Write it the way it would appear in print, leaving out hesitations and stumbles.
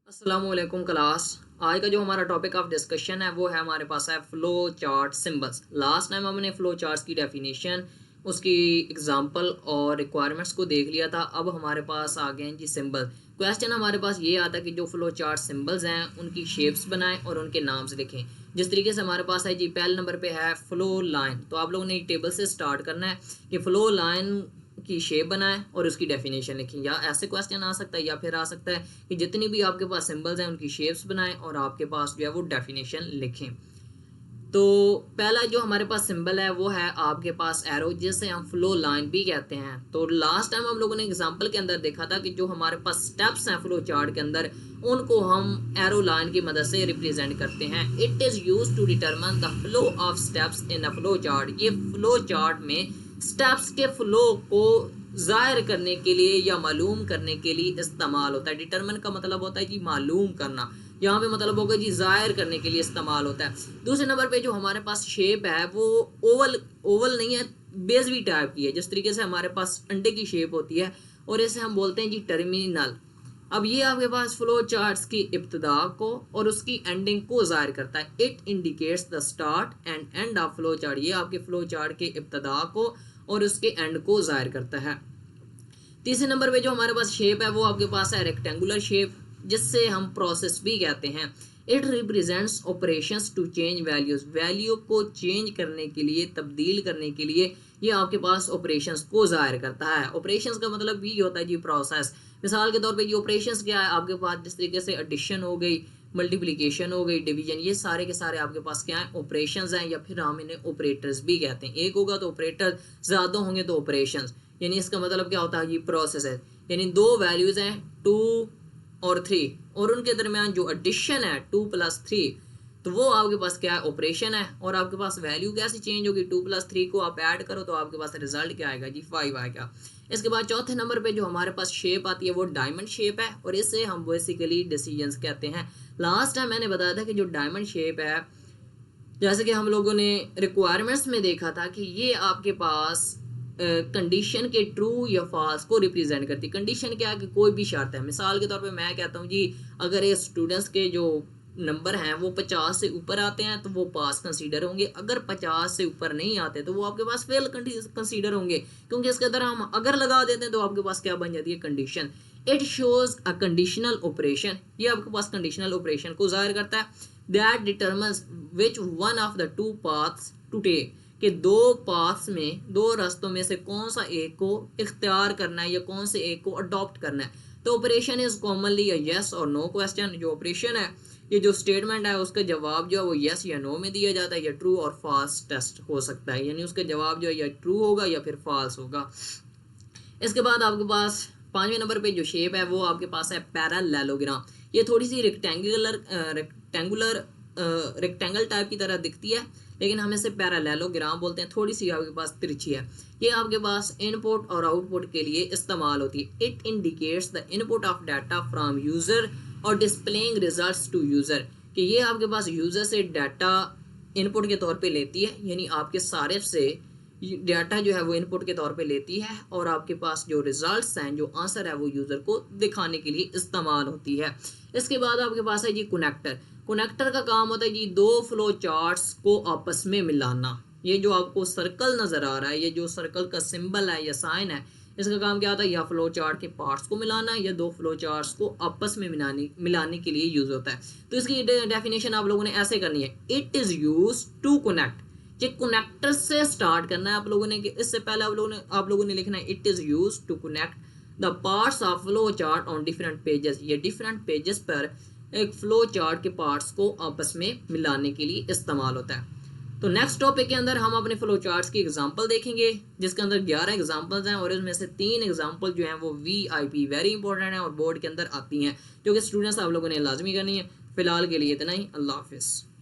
अस्सलाम वालेकुम क्लास। आज का जो हमारा टॉपिक ऑफ डिस्कशन है वो है हमारे पास है flow chart symbols. Last time हमने फ्लो चार्ट्स की डेफिनेशन, उसकी एग्जांपल और रिक्वायरमेंट्स को देख लिया था। अब हमारे पास आ गए हैं जी सिंबल। क्वेश्चन हमारे पास ये आता है कि जो फ्लो चार्ट सिंबल्स हैं उनकी शेप्स बनाएं और उनके नाम्स लिखें। जिस तरीके से हमारे पास है जी, पहले नंबर पे है फ्लो लाइन। तो आप लोगों ने टेबल से स्टार्ट करना है कि फ्लो लाइन की शेप बनाएं और उसकी डेफिनेशन लिखें। या ऐसे क्वेश्चन आ सकता है या फिर आ सकता है कि जितनी भी आपके पास सिंबल्स हैं उनकी शेप्स बनाएं और आपके पास जो है वो डेफिनेशन लिखें। तो पहला जो हमारे पास सिंबल है वो है आपके पास एरो, जिसे हम फ्लो लाइन भी कहते हैं। तो लास्ट टाइम हम लोगों ने एग्जांपल के अंदर देखा था कि जो हमारे पास स्टेप्स हैं फ्लो चार्ट के अंदर, उनको हम एरो लाइन की मदद से रिप्रेजेंट करते हैं। It is use to determine the flow of steps in a flow chart. ये फ्लो चार्ट में स्टेप्स के फ्लो को जाहिर करने के लिए या मालूम करने के लिए इस्तेमाल होता है। डिटरमिन का मतलब होता है जी मालूम करना, यहाँ पे मतलब होगा जी जाहिर करने के लिए इस्तेमाल होता है। दूसरे नंबर पे जो हमारे पास शेप है वो ओवल ओवल नहीं है, बेजवी टाइप की है। जिस तरीके से हमारे पास अंडे की शेप होती है और इसे हम बोलते हैं जी टर्मिनल। अब ये आपके पास फ्लो चार्ट्स की इब्तदा को और उसकी एंडिंग को जाहिर करता है। It indicates the start and end of flow chart. ये आपके फ्लो चार्ट के इब्तदा को और उसके एंड को जाहिर करता है। तीसरे नंबर पे जो हमारे पास शेप है वो आपके पास है रेक्टेंगुलर शेप, जिससे हम प्रोसेस भी कहते हैं। It represents operations to change values. Value को चेंज करने के लिए, तब्दील करने के लिए ये आपके पास ऑपरेशंस को जाहिर करता है। ऑपरेशंस का मतलब भी होता है जी प्रोसेस। मिसाल के तौर पे ये ऑपरेशंस क्या है आपके पास, जिस तरीके से एडिशन हो गई, मल्टीप्लिकेशन हो गई, डिवीजन, ये सारे के सारे आपके पास क्या है ऑपरेशंस हैं, या फिर हम इन्हें ऑपरेटर्स भी कहते हैं। एक होगा तो ऑपरेटर, ज़्यादा होंगे तो ऑपरेशंस। यानी इसका मतलब क्या होता है ये प्रोसेस है। यानी दो वैल्यूज हैं 2 और 3 और उनके दरमियान जो एडिशन है 2 + 3, तो वो आपके पास क्या है ऑपरेशन है। और आपके पास वैल्यू कैसे चेंज होगी, 2 + 3 को आप ऐड करो तो आपके पास रिजल्ट क्या आएगा जी 5 आएगा। इसके बाद चौथे नंबर पे जो हमारे पास शेप आती है वो डायमंड शेप है और इसे हम बेसिकली डिसीजंस कहते हैं। लास्ट टाइम मैंने बताया था कि जो डायमंड शेप है, जैसे कि हम लोगों ने रिक्वायरमेंट्स में देखा था कि ये आपके पास कंडीशन के ट्रू या फॉल्स को रिप्रेजेंट करती है। कंडीशन क्या है कि कोई भी शर्त है। मिसाल के तौर पे मैं कहता हूँ जी, अगर ये स्टूडेंट्स के जो नंबर हैं वो 50 से ऊपर आते हैं तो वो पास कंसीडर होंगे। अगर 50 से ऊपर नहीं आते तो वो आपके पास फेल कंसीडर होंगे, क्योंकि इसके अंदर हम अगर लगा देते हैं तो आपके पास क्या बन जाती है condition. It shows a conditional operation. ये आपके पास कंडीशनल ऑपरेशन को जाहिर करता है। That determines which one of the two paths to take, कि दो पाथ्स में, दो रास्तों में से कौन सा एक को इख्तियार करना है या कौन से एक को अडॉप्ट करना है। तो operation is commonly a yes और नो क्वेश्चन। जो ऑपरेशन है, ये जो स्टेटमेंट है उसका जवाब जो है वो यस या नो में दिया जाता है, या ट्रू और फॉल्स टेस्ट हो सकता है। यानी उसका जवाब जो है या ट्रू होगा या फिर फॉल्स होगा। इसके बाद आपके पास पांचवें नंबर पे जो शेप है वो आपके पास है पैरालेलोग्राम। ये थोड़ी सी रेक्टेंगल टाइप की तरह दिखती है, लेकिन हम इसे पैरालेलोग्राम बोलते हैं। थोड़ी सी आपके पास तिरछी है। ये आपके पास इनपुट और आउटपुट के लिए इस्तेमाल होती है। It indicates the input of data from user और डिस्प्लेइंग रिजल्ट्स टू यूजर, कि ये आपके पास यूजर से डाटा इनपुट के तौर पे लेती है। यानी आपके सारिफ से डाटा जो है वो इनपुट के तौर पे लेती है और आपके पास जो रिजल्ट्स हैं, जो आंसर है, वो यूज़र को दिखाने के लिए इस्तेमाल होती है। इसके बाद आपके पास है जी कनेक्टर। कनेक्टर का काम होता है जी दो फ्लो चार्ट्स को आपस में मिलाना। ये जो आपको सर्कल नज़र आ रहा है, ये जो सर्कल का सिंबल है या साइन है, इसका काम क्या होता है, या फ्लो चार्ट के पार्ट्स को मिलाना या दो फ्लो चार्ट्स को आपस में मिलाने के लिए यूज़ होता है। तो इसकी डेफिनेशन आप लोगों ने ऐसे करनी है। It is use to connect. ये कनेक्टर से स्टार्ट करना है आप लोगों ने, कि इससे पहले आप लोगों ने लिखना है it is use to connect the parts of flow chart on different pages. ये डिफरेंट पेजेस पर एक फ्लो चार्ट के पार्ट्स को आपस में मिलाने के लिए इस्तेमाल होता है। तो नेक्स्ट टॉपिक के अंदर हम अपने फ्लो चार्ट्स की एग्जांपल देखेंगे, जिसके अंदर 11 एग्जांपल्स हैं और इसमें से 3 एग्जांपल जो हैं वो VIP वेरी इंपॉर्टेंट है और बोर्ड के अंदर आती हैं, जो कि स्टूडेंट्स आप लोगों ने लाजमी करनी है। फिलहाल के लिए इतना ही। अल्लाह हाफिज़।